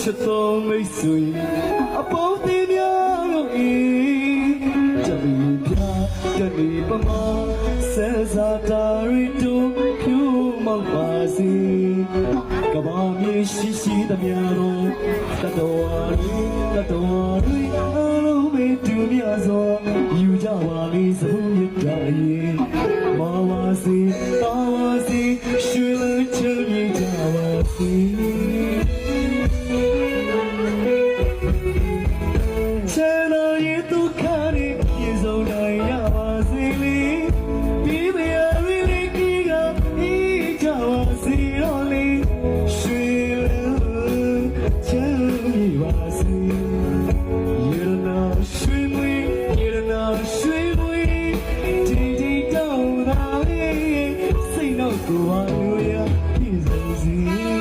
တော်မိတ်ဆွေအပေါင်းတင်များတို့ဤကြပြီပြကြပြီပမာဆဲစားတာရီတို့ဖြူမောက်ပါစီကဘာမြေရှိရှိသမျှတို့တတော်ရီအလုံးမေတူမြစွာယူကြပါလိစမှုမြတ်တာရဲ့မာပါစီပါပါစီရွှေလန်းချမ်းမြေကြပါစီကိုဝါလူရပြည်စုံစီ